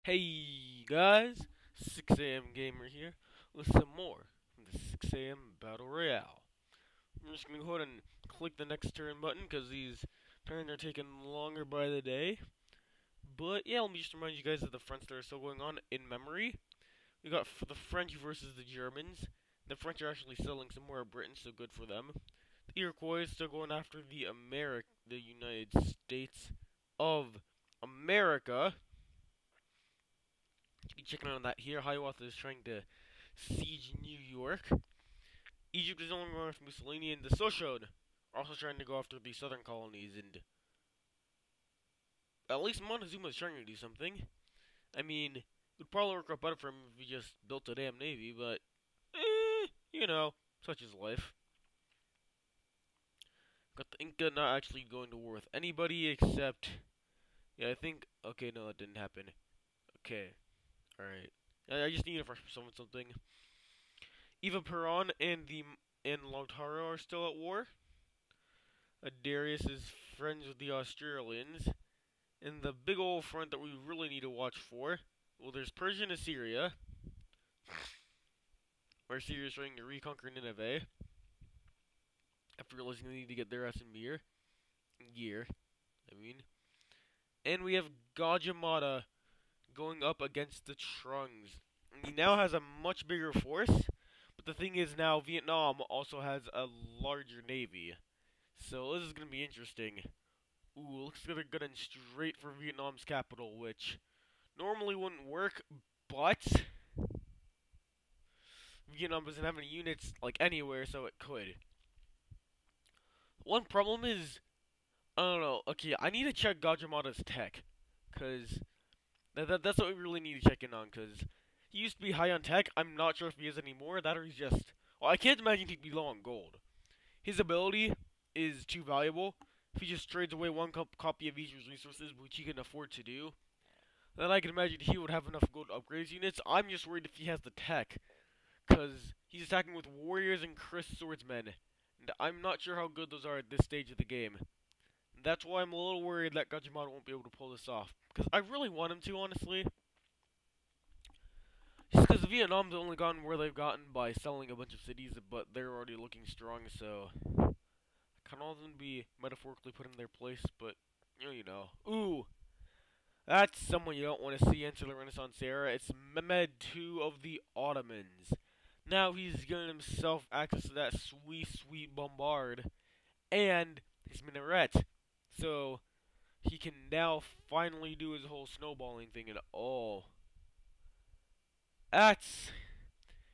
Hey guys, 6am Gamer here with some more from the 6am Battle Royale. I'm just gonna go ahead and click the next turn button because these turns are taking longer by the day. But yeah, let me just remind you guys of the fronts that are still going on in memory. We got the French versus the Germans. The French are actually selling some more of Britain, so good for them. The Iroquois is still going after the United States of America. Checking on that here. Hiawatha is trying to siege New York. Egypt is only going after Mussolini, and the Sochod are also trying to go after the southern colonies, and at least Montezuma is trying to do something. I mean, it would probably work out better for him if he just built a damn navy, but, you know, such is life. Got the Inca not actually going to war with anybody except, yeah, I think, okay, no, that didn't happen. Okay, alright. I just need to fresh summon something. Eva Peron and Lautaro are still at war. Darius is friends with the Australians. And the big old front that we really need to watch for, well, there's Persia and Assyria. Where Assyria is trying to reconquer Nineveh. After realizing they need to get their ass in gear. And we have Gajamada going up against the Trungs. He now has a much bigger force. But the thing is now Vietnam also has a larger navy. So this is going to be interesting. Ooh, looks like they're going straight for Vietnam's capital, which normally wouldn't work, but Vietnam doesn't have any units like anywhere, so it could. One problem is, I don't know, okay, I need to check Gajamada's tech, because that's what we really need to check in on, because he used to be high on tech. I'm not sure if he is anymore, that or he's just, well, I can't imagine he'd be low on gold. His ability is too valuable. If he just trades away one copy of each of his resources, which he can afford to do, then I can imagine he would have enough gold to upgrade his units. I'm just worried if he has the tech, because he's attacking with warriors and Chris swordsmen, and I'm not sure how good those are at this stage of the game. And that's why I'm a little worried that Gajimata won't be able to pull this off, because I really want him to, honestly. Just because Vietnam's only gotten where they've gotten by selling a bunch of cities, but they're already looking strong, so I kind of want them to be metaphorically put in their place, but, you know. Ooh! That's someone you don't want to see enter the Renaissance era. It's Mehmed II of the Ottomans. Now he's given himself access to that sweet, sweet bombard and his minaret. So he can now finally do his whole snowballing thing and all. That's...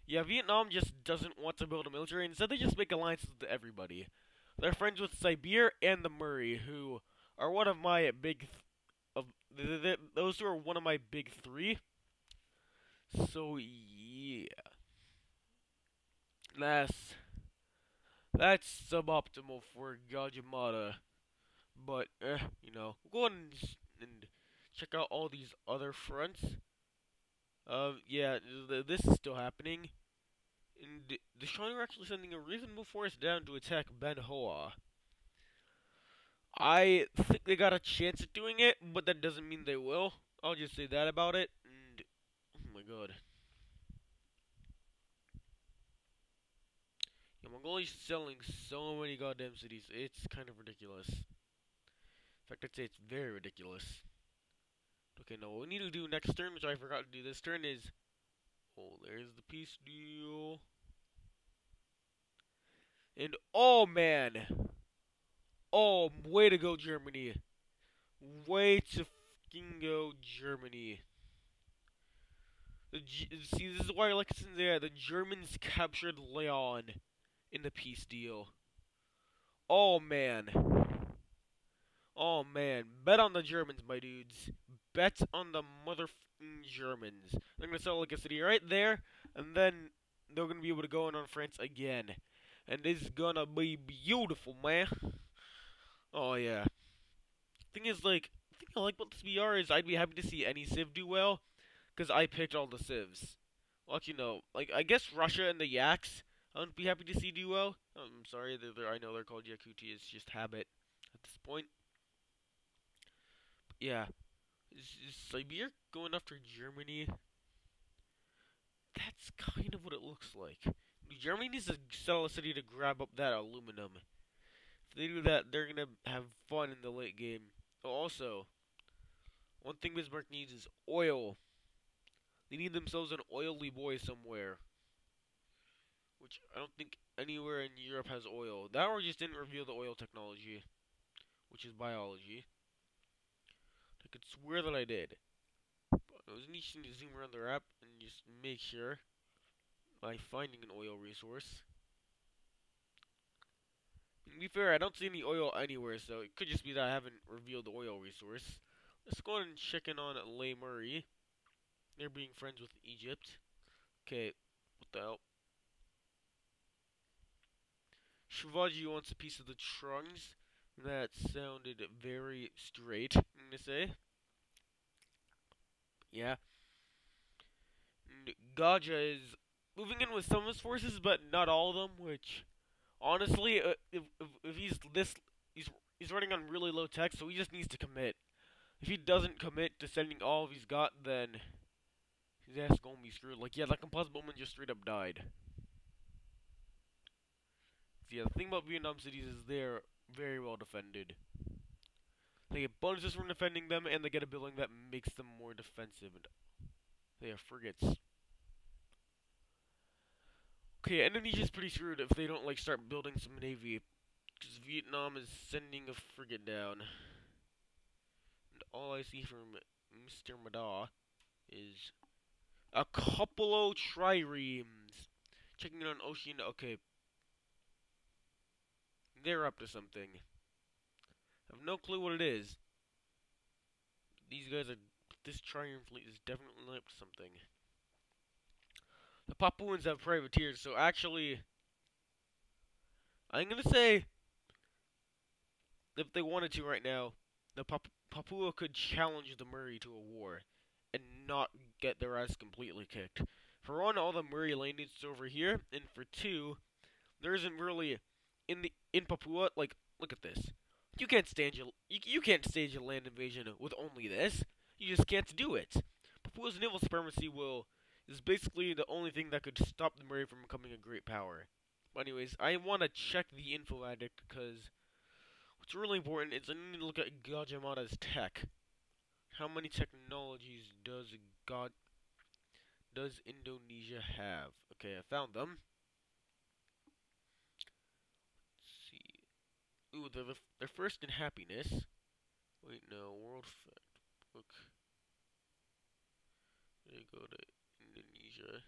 Yeah, Vietnam just doesn't want to build a military. Instead, they just make alliances with everybody. They're friends with Siberia and the Murray, who are one of my big... those two are one of my big three. So, yeah. That's suboptimal for Gajimata. But, you know, we'll go ahead and check out all these other fronts. Yeah, this is still happening. And the Shawnee are actually sending a reasonable force down to attack Ben Hoa. I think they got a chance at doing it, but that doesn't mean they will. I'll just say that about it. And, oh my god. Yeah, Mongolia's selling so many goddamn cities. It's kind of ridiculous. In fact, I'd say it's very ridiculous. Okay, now what we need to do next turn, which I forgot to do this turn, is... Oh, there's the peace deal. And, oh, man. Oh, way to go, Germany. Way to fucking go, Germany. See, this is why I like to say there. The Germans captured Leon in the peace deal. Oh, man. Oh, man. Bet on the Germans, my dudes. Bet on the motherfucking Germans. They're going to sell like a city right there, and then they're going to be able to go in on France again. And it's going to be beautiful, man. Oh, yeah. Thing is, like, the thing I like about this BR is I'd be happy to see any Civ do well, because I picked all the Civs. Well, actually, no. Like, I guess Russia and the Yaks, I would be happy to see do well. I'm sorry, I know they're called Yakuti, it's just habit at this point. But yeah. Is Siberia going after Germany? That's kind of what it looks like. Germany needs to sell a city to grab up that aluminum. If they do that, they're gonna have fun in the late game. Also, one thing Bismarck needs is oil. They need themselves an oily boy somewhere. Which I don't think anywhere in Europe has oil. That or just didn't reveal the oil technology, which is biology. I could swear that I did. But it was interesting to zoom around their app and just make sure by finding an oil resource. To be fair, I don't see any oil anywhere, so it could just be that I haven't revealed the oil resource. Let's go ahead and check in on Lay Murray. They're being friends with Egypt. Okay, what the hell? Shivaji wants a piece of the trunks. That sounded very straight, I'm gonna say. Yeah. And Gaja is moving in with some of his forces, but not all of them, which, honestly, if he's running on really low tech, so he just needs to commit. If he doesn't commit to sending all of he's got, then his ass gonna be screwed. Like, yeah, that composite bowman just straight up died. So yeah, the thing about Vietnam cities is they're very well defended. They get bonuses from defending them, and they get a building that makes them more defensive. And they have frigates. Okay, Indonesia's pretty screwed if they don't, like, start building some navy. Because Vietnam is sending a frigate down. And all I see from Mr. Mada is a couple of triremes. Checking it on ocean. Okay. They're up to something. I have no clue what it is. These guys are... This trireme fleet is definitely up to something. The Papuans have privateers, so actually... I'm gonna say... If they wanted to right now, the Papua could challenge the Murray to a war. And not get their ass completely kicked. For one, all the Murray landings over here, and for two... There isn't really... In Papua, like, look at this. You can't stage a land invasion with only this. You just can't do it. Papua's naval supremacy is basically the only thing that could stop the Murray from becoming a great power. But anyways, I want to check the info addict because what's really important is I need to look at Gajah Mada's tech. How many technologies does Indonesia have? Okay, I found them. Ooh, they're first in happiness. Wait, no, world fact book. There you go to Indonesia.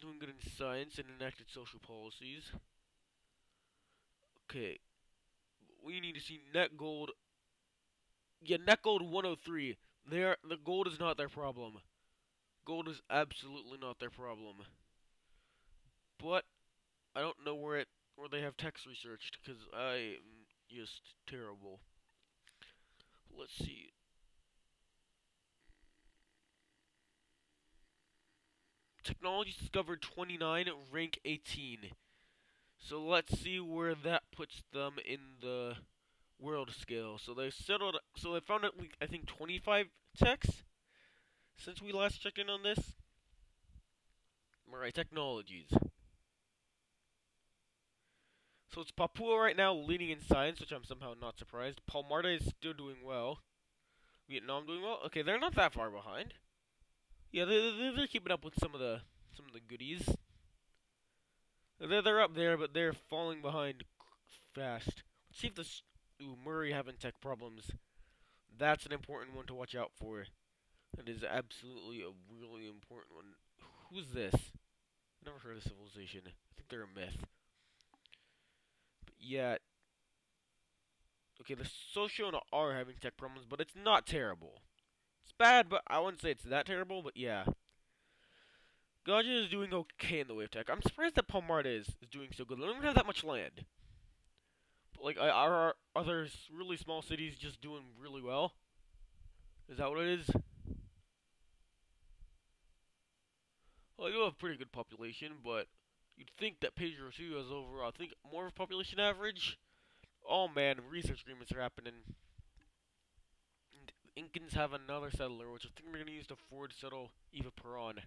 Doing good in science and enacted social policies. Okay. We need to see net gold. Yeah, net gold 103. The gold is not their problem. Gold is absolutely not their problem. But I don't know where they have text researched because I'm just terrible. Let's see. Technology discovered 29, rank 18. So let's see where that puts them in the world scale. So they found out, I think, 25 techs since we last checked in on this. Alright, technologies. So it's Papua right now leading in science, which I'm somehow not surprised. Palmarta is still doing well. Vietnam doing well. Okay, they're not that far behind. Yeah, they're keeping up with some of the goodies. They're up there, but they're falling behind fast. Let's see if this Murray having tech problems. That's an important one to watch out for. That is absolutely a really important one. Who's this? Never heard of Civilization. I think they're a myth. But yeah. Okay, the Social are having tech problems, but it's not terrible. It's bad, but I wouldn't say it's that terrible, but yeah. Gaja is doing okay in the way of tech. I'm surprised that Palmarta is doing so good. They don't even have that much land. But, like, are other really small cities just doing really well? Is that what it is? Well, you have a pretty good population, but you'd think that Pedro 2 has over, I think, more of a population average. Oh man, research agreements are happening. Incans have another settler, which I think they're gonna use to forward settle Eva Peron.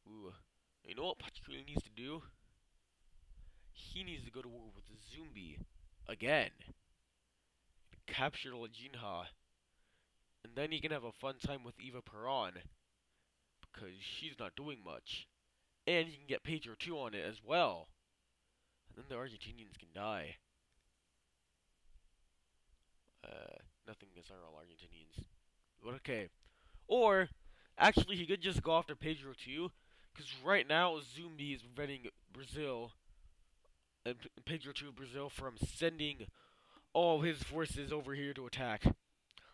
Ooh. You know what Patrick needs to do? He needs to go to war with Zumbi. Again. Capture Lajinha. And then he can have a fun time with Eva Peron. Because she's not doing much. And he can get Pedro 2 on it as well. And then the Argentinians can die. Nothing against our Argentinians. But okay. Or, actually, he could just go after Pedro 2. Because right now, Zumbi is preventing Brazil and Pedro 2 Brazil from sending all his forces over here to attack.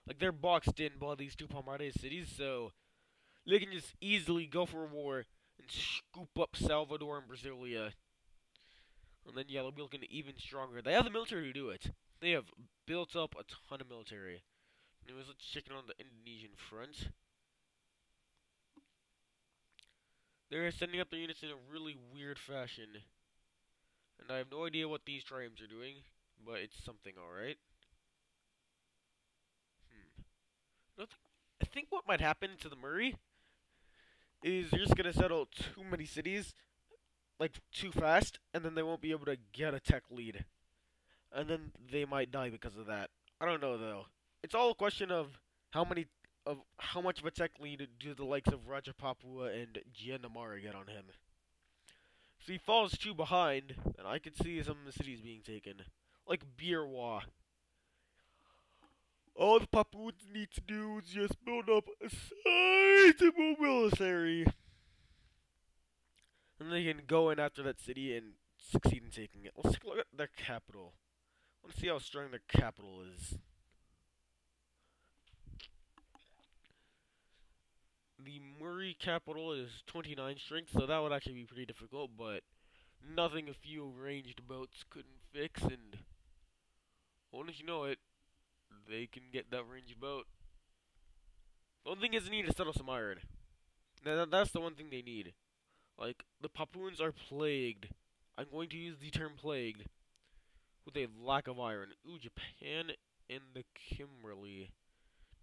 Like, they're boxed in by these two Palmares cities, so they can just easily go for a war and scoop up Salvador and Brasilia. And then, yeah, they'll be looking even stronger. They have the military to do it. They have built up a ton of military. Anyways, let's check it on the Indonesian front. They're sending up their units in a really weird fashion. And I have no idea what these triumphs are doing, but it's something, alright. I think what might happen to the Murray is you're just gonna settle too many cities, like, too fast, and then they won't be able to get a tech lead. And then they might die because of that. I don't know, though. It's all a question of how much of a tech lead do the likes of Raja Papua and Gianamara get on him. If he falls too behind, then I could see some of the cities being taken. Like Birwa. All the Papuans need to do is just build up a sizable military. And they can go in after that city and succeed in taking it. Let's take a look at their capital. Let's see how strong their capital is. The Murray capital is 29 strength, so that would actually be pretty difficult, but nothing a few ranged boats couldn't fix, and once you know it, they can get that ranged boat. The one thing is they need to settle some iron. That's the one thing they need. Like, the Papuans are plagued. I'm going to use the term plagued with a lack of iron. Ooh, Japan and the Kimberley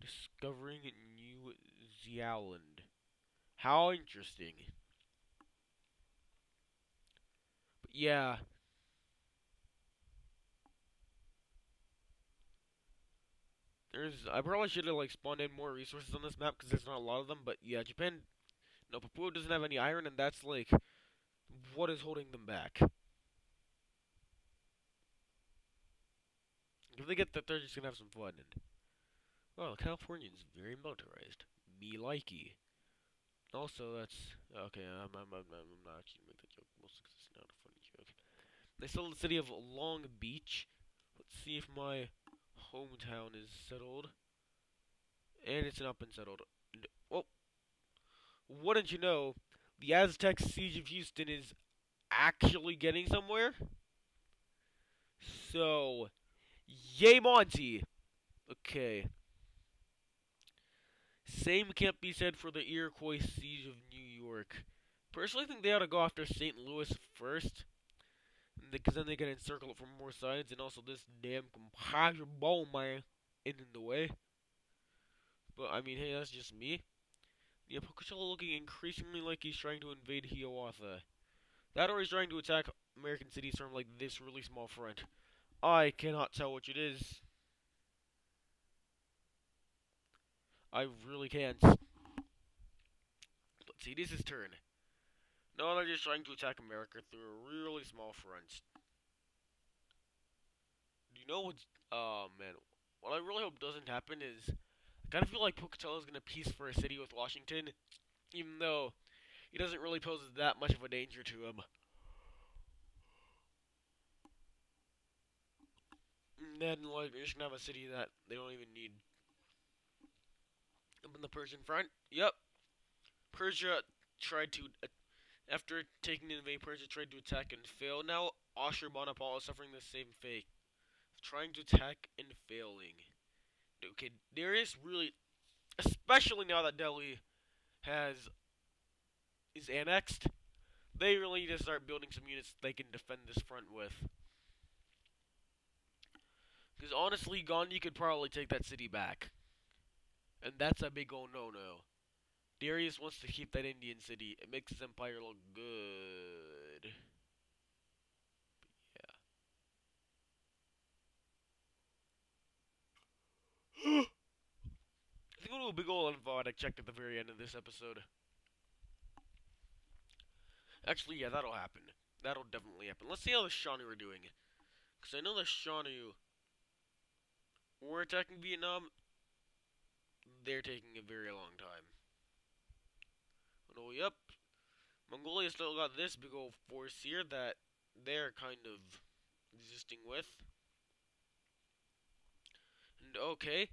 discovering New Zealand. How interesting. But yeah. I probably should have, like, spawned in more resources on this map because there's not a lot of them. But yeah, Japan, no, Papua doesn't have any iron, and that's, like, what is holding them back. If they get that, they're just gonna have some fun. And oh, Californian's very militarized. Me likey. Also, that's okay. I'm not actually gonna make that joke, mostly because it's not a funny joke. They sold the city of Long Beach. Let's see if my hometown is settled. And it's not been settled. Well, wouldn't you know, the Aztec siege of Houston is actually getting somewhere. So, yay Monty. Okay. Same can't be said for the Iroquois siege of New York. Personally, I think they ought to go after St. Louis first, because then they can encircle it from more sides, and also this damn composure man in the way. But I mean, hey, that's just me. Yeah, Pocatello looking increasingly like he's trying to invade Hiawatha. That or he's trying to attack American cities from like this really small front. I cannot tell which it is. I really can't. Let's see, this is turn. No, they're just trying to attack America through a really small front. Do you know what's... Oh, man. What I really hope doesn't happen is... I kind of feel like Pocatello is going to peace for a city with Washington, even though he doesn't really pose that much of a danger to him. And then, like, you're just going to have a city that they don't even need. Up in the Persian front, yep. Persia tried to... After taking the invade, Persia tried to attack and fail. Now, Ashurbanipal is suffering the same fate. Trying to attack and failing. Okay, there is really... Especially now that Delhi is annexed, they really need to start building some units they can defend this front with. Because honestly, Gandhi could probably take that city back. And that's a big old no-no. Darius wants to keep that Indian city. It makes his empire look good. Yeah. I think we'll do a big old info I checked at the very end of this episode. Actually, yeah, that'll happen. That'll definitely happen. Let's see how the Shawnee are doing. Because I know the Shawnee were attacking Vietnam. They're taking a very long time. Oh, yep. Mongolia still got this big old force here that they're kind of existing with. And okay.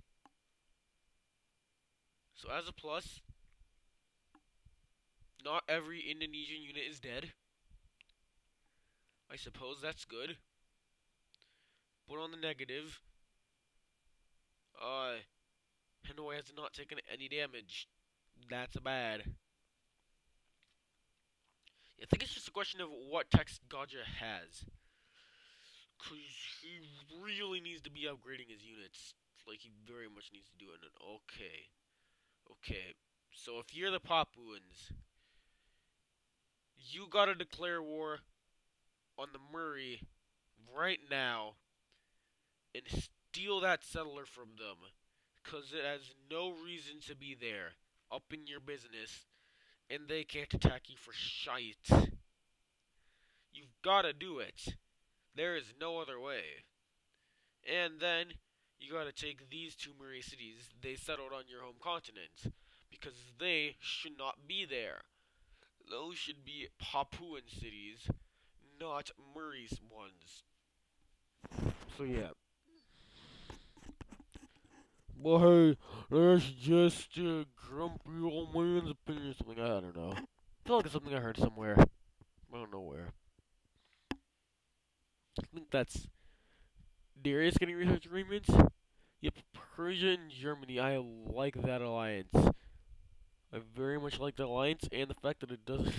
So as a plus, not every Indonesian unit is dead. I suppose that's good. But on the negative, Hanoi has not taken any damage. That's bad. I think it's just a question of what text Gaja has. Because he really needs to be upgrading his units. Like, he very much needs to do it. Okay. Okay. So, if you're the Papuans, you gotta declare war on the Murray right now and steal that settler from them. Because it has no reason to be there. Up in your business. And they can't attack you for shite. You've gotta do it. There is no other way. And then, you gotta take these two Murray cities they settled on your home continent. Because they should not be there. Those should be Papuan cities, not Murray's ones. So yeah. Well, hey, that's just a grumpy old man's opinion or something. I don't know. I feel like it's something I heard somewhere. I don't know where. I think that's Darius getting research agreements. Yep, Persia and Germany. I like that alliance. I very much like the alliance and the fact that it doesn't.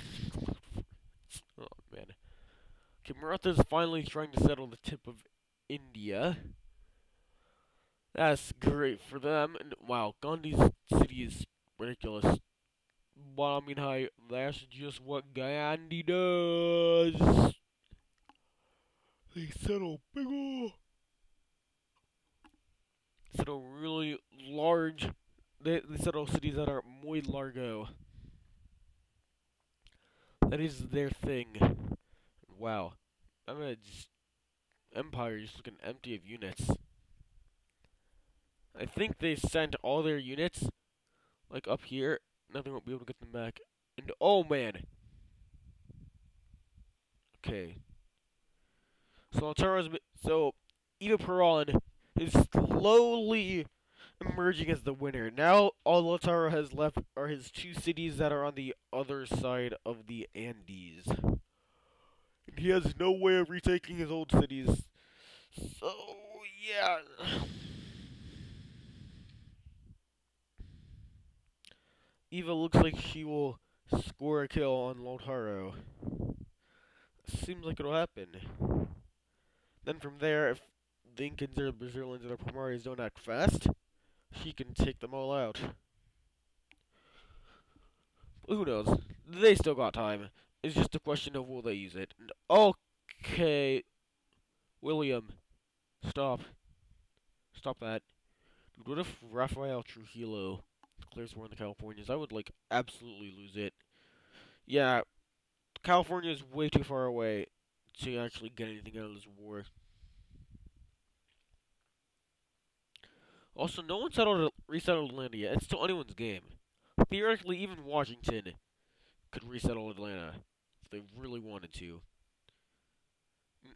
Oh man. Okay, Maratha's finally trying to settle the tip of India. That's great for them. And wow, Gandhi's city is ridiculous. But I mean, hi, that's just what Gandhi does. They settle really large. They settle cities that are muy largo. That is their thing. Wow, I mean, Empire is looking empty of units. I think they sent all their units, like up here. Nothing won't be able to get them back. And oh man. Okay. So Eva Peron is slowly emerging as the winner. Now all Lautaro has left are his two cities that are on the other side of the Andes. And he has no way of retaking his old cities. So yeah. Eva looks like she will score a kill on Lautaro. Seems like it'll happen. Then from there, if the Incans or the Brazilians or the Pomares don't act fast, she can take them all out. Who knows? They still got time. It's just a question of will they use it. And okay, William, stop. Stop that. Dude, what if Rafael Trujillo declares war on the Californians? I would, like, absolutely lose it. Yeah, California is way too far away to actually get anything out of this war. Also, no one resettled Atlanta yet. It's still anyone's game. Theoretically, even Washington could resettle Atlanta if they really wanted to.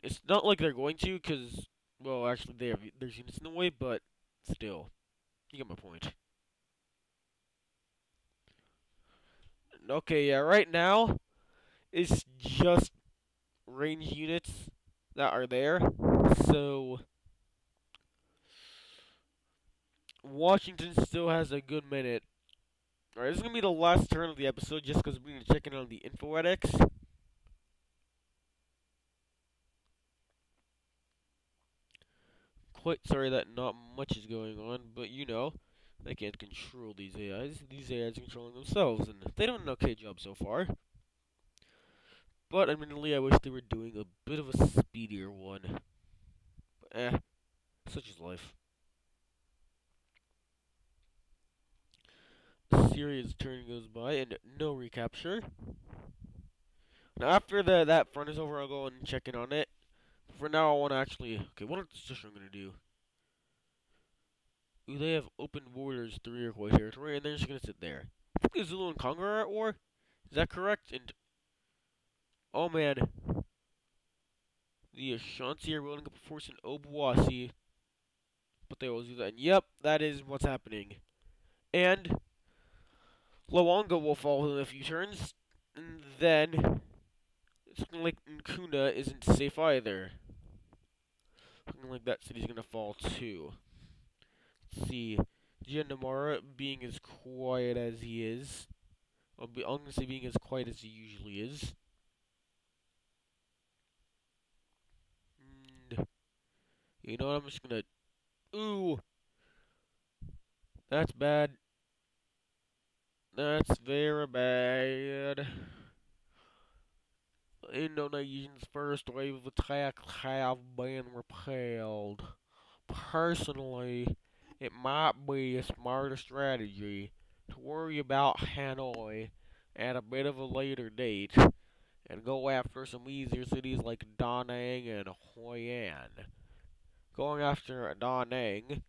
It's not like they're going to, because, well, actually, there's units in the way, but still. You get my point. Okay, yeah, right now, it's just range units that are there. So, Washington still has a good minute. Alright, this is going to be the last turn of the episode just because we're going to check in on the Infoetics. quite sorry that not much is going on, but you know, they can't control these AIs. These AIs are controlling themselves, and they do an okay job so far. But admittedly, I wish they were doing a bit of a speedier one. But such is life. Serious turn goes by, and no recapture. Now, after that front is over, I'll go and check in on it. For now, I want to actually... Okay, what decision I'm going to do? Ooh, they have open borders to Iroquois territory, and they're just going to sit there. I think the Zulu and Congo are at war. Is that correct? And... Oh, man. The Ashanti are building up a force in Obuasi. But they always do that. And yep, that is what's happening. And... Luongo will fall in a few turns. And then... Something like Nkuna isn't safe either. Something like that city's gonna fall too. Let's see. Gianamara being as quiet as he is. I'm gonna say being as quiet as he usually is. And you know what? I'm just gonna. Ooh! That's bad. That's very bad. Indonesia's first wave of attacks have been repelled. Personally, it might be a smarter strategy to worry about Hanoi at a bit of a later date and go after some easier cities like Da Nang and Hoi An. Going after Da Nang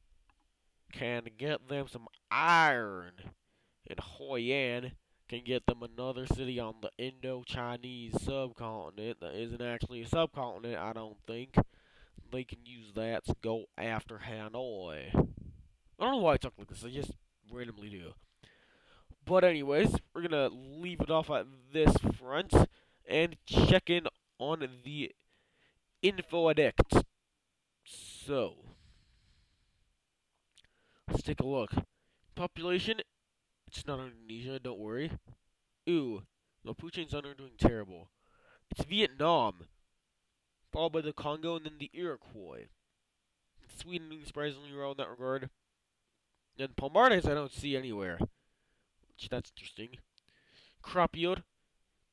can get them some iron, and Hoi An can get them another city on the Indo-Chinese subcontinent that isn't actually a subcontinent, I don't think. They can use that to go after Hanoi. I don't know why I talk like this, I just randomly do. But anyways, we're gonna leave it off at this front and check in on the info addict. So, let's take a look. Population, it's not Indonesia, don't worry. Ooh, Mapuche and Sun are doing terrible. It's Vietnam, followed by the Congo and then the Iroquois. Sweden doing surprisingly well in that regard. And Palmares I don't see anywhere. Which that's interesting. Crop yield.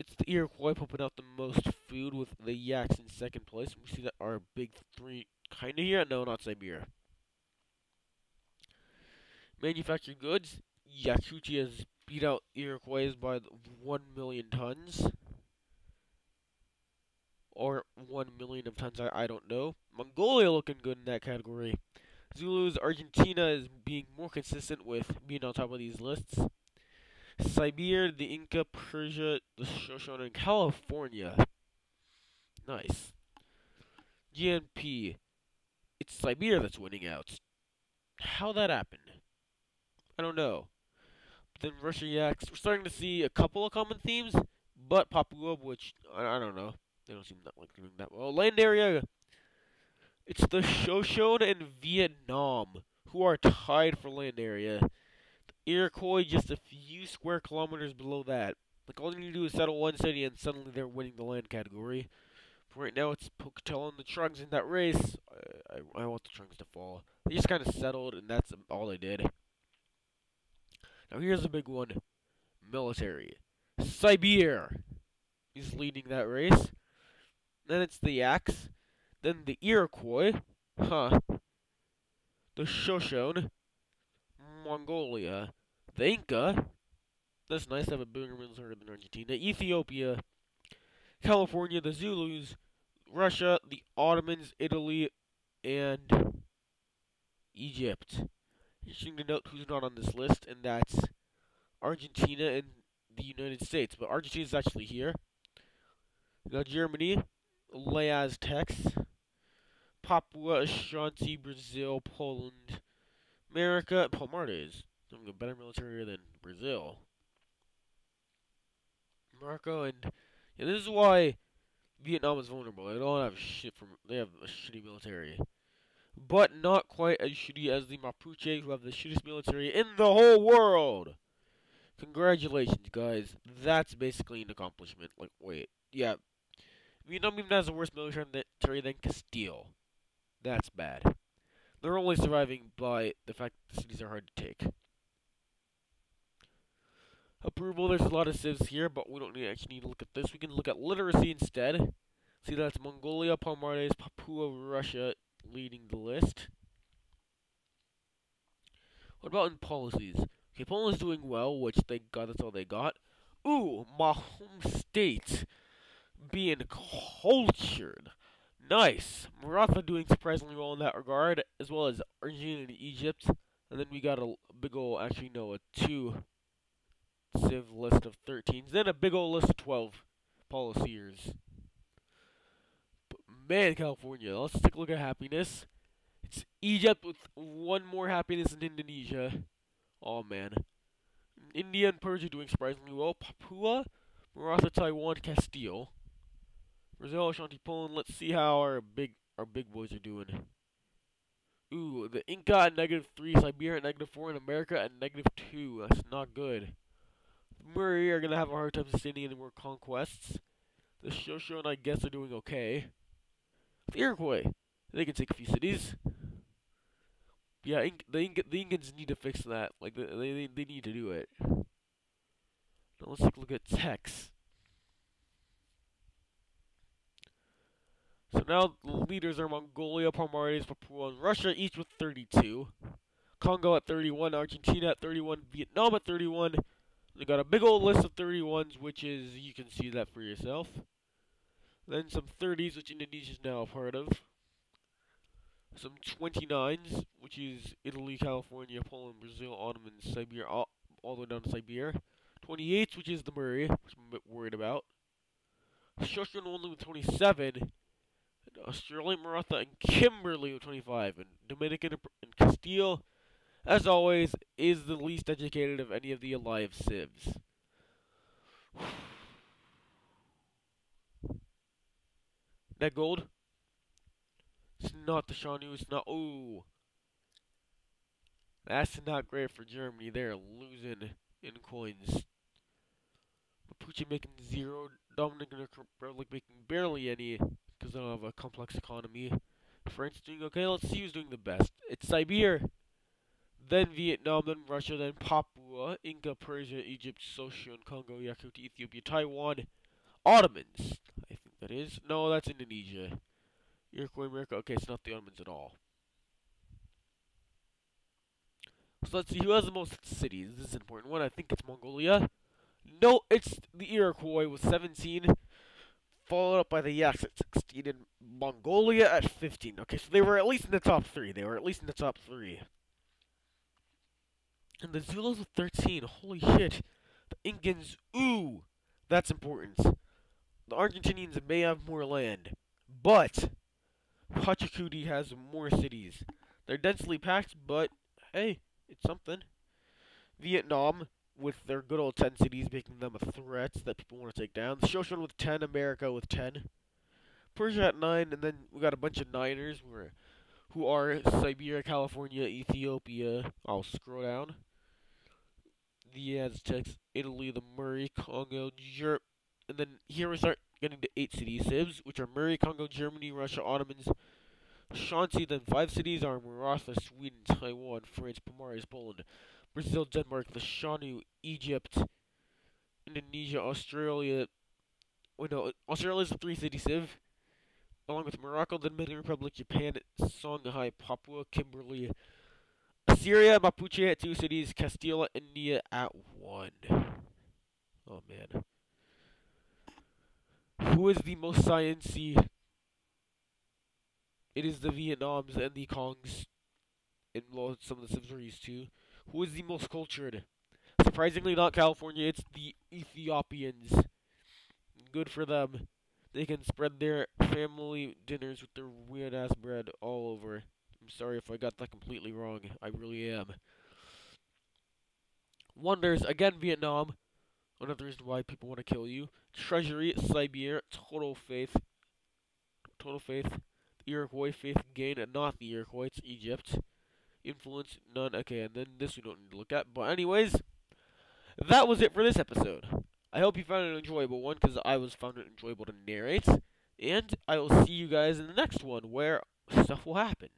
It's the Iroquois pumping out the most food with the Yaks in second place. We see that our big three kinda here. No, not Siberia. Manufactured goods. Yakutia has beat out Iroquois by 1 million tons. Or 1 million of tons, I don't know. Mongolia looking good in that category. Zulus, Argentina is being more consistent with being on top of these lists. Siberia, the Inca, Persia, the Shoshone, and California. Nice. GNP. It's Siberia that's winning out. How that happened? I don't know. But then Russia Yaks. We're starting to see a couple of common themes, but Papua, which I don't know. They don't seem that like doing that well. Land area. It's the Shoshone and Vietnam who are tied for land area. The Iroquois just a few square kilometers below that. Like all you need to do is settle one city and suddenly they're winning the land category. For right now it's Pocatello and the Trunks in that race. I want the Trunks to fall. They just kind of settled and that's all they did. Now here's a big one. Military. Siberia is leading that race. Then it's the Yaks. Then the Iroquois. The Shoshone. Mongolia. The Inca. That's nice to have a bigger military than Argentina. Ethiopia. California. The Zulus. Russia. The Ottomans. Italy. And Egypt. Interesting to note who's not on this list, and that's Argentina and the United States. But Argentina's actually here. We got Germany. Le Aztecs. Papua, Ashanti, Brazil, Poland, America, Palmares. Having a better military than Brazil. Morocco, and yeah, this is why Vietnam is vulnerable. They don't have shit from. They have a shitty military, but not quite as shitty as the Mapuche, who have the shittiest military in the whole world. Congratulations, guys. That's basically an accomplishment. Like, wait, yeah, Vietnam even has a worse military than Castile. That's bad. They're only surviving by the fact that the cities are hard to take. Approval, there's a lot of civs here, but we don't actually need to look at this. We can look at literacy instead. See, that's Mongolia, Palmares, Papua, Russia leading the list. What about in policies? Okay, Poland's doing well, which thank God that's all they got. Ooh, my home state being cultured. Nice. Maratha doing surprisingly well in that regard, as well as Argentina and Egypt. And then we got a big ol', actually no, a 2 civ list of 13s. Then a big ol' list of 12 policyers. But man, California, let's take a look at happiness. It's Egypt with 1 more happiness than Indonesia. Oh man. India and Persia doing surprisingly well. Papua, Maratha, Taiwan, Castile. Brazil, Ashanti, Poland. Let's see how our big boys are doing. Ooh, the Inca at -3, Siberia at -4, and America at -2. That's not good. The Murray are gonna have a hard time sustaining any more conquests. The Shoshone, I guess, are doing okay. The Iroquois, they can take a few cities. Yeah, the Incans need to fix that. Like they need to do it. Now let's take a look at Tex. So now the leaders are Mongolia, Palmares, Papua, and Russia, each with 32. Congo at 31, Argentina at 31, Vietnam at 31. They got a big old list of 31s, which is, you can see that for yourself. Then some 30s, which Indonesia is now a part of. Some 29s, which is Italy, California, Poland, Brazil, Ottoman, Siberia, all the way down to Siberia. 28s, which is the Murray, which I'm a bit worried about. Shoshone only with 27. Australia, Maratha, and Kimberley with 25. And Dominican and Castile, as always, is the least educated of any of the alive civs. That gold? It's not the Shanu, it's not. Ooh. That's not great for Germany. They're losing in coins. Mapuche making 0. Dominican Republic making barely any because they don't have a complex economy. France doing okay. Let's see who's doing the best. It's Siberia, then Vietnam, then Russia, then Papua, Inca, Persia, Egypt, Shoshone, Congo, Yakut, Ethiopia, Taiwan, Ottomans. I think that is. No, that's Indonesia. Iroquois, America. Okay, it's not the Ottomans at all. So let's see who has the most cities. This is an important one. I think it's Mongolia. No, it's the Iroquois with 17, followed up by the Yaks at 16, and Mongolia at 15. Okay, so they were at least in the top 3. And the Zulus with 13. Holy shit. The Incans, ooh, that's important. The Argentinians may have more land, but Pachacuti has more cities. They're densely packed, but hey, it's something. Vietnam, with their good old 10 cities, making them a threat that people want to take down. The Shoshone with 10, America with 10. Persia at 9, and then we got a bunch of niners who are Siberia, California, Ethiopia. I'll scroll down. The Aztecs, Italy, the Murray, Congo, Europe, and then here we start getting to 8 city civs, which are Murray, Congo, Germany, Russia, Ottomans, Shanxi. Then 5 cities are Maratha, Sweden, Taiwan, France, Palmares, Poland, Brazil, Denmark, the Shanu, Egypt, Indonesia, Australia. Oh no, Australia is a 3 city civ, along with Morocco, the Dominican Republic, Japan, Songhai, Papua, Kimberley, Syria, Mapuche at 2 cities, Castilla, India at 1. Oh man. Who is the most sciencey? It is the Vietnams and the Kongs, and some of the civs we're used to. Who is the most cultured? Surprisingly, not California, it's the Ethiopians. Good for them. They can spread their family dinners with their weird-ass bread all over. I'm sorry if I got that completely wrong. I really am. Wonders, again, Vietnam. Another reason why people want to kill you. Treasury, Siberia, total faith. The Iroquois, faith gain, and not the Iroquois, it's Egypt. Influence, none. Okay, and then this we don't need to look at. But anyways, that was it for this episode. I hope you found it an enjoyable one, because I found it enjoyable to narrate. And I will see you guys in the next one, where stuff will happen.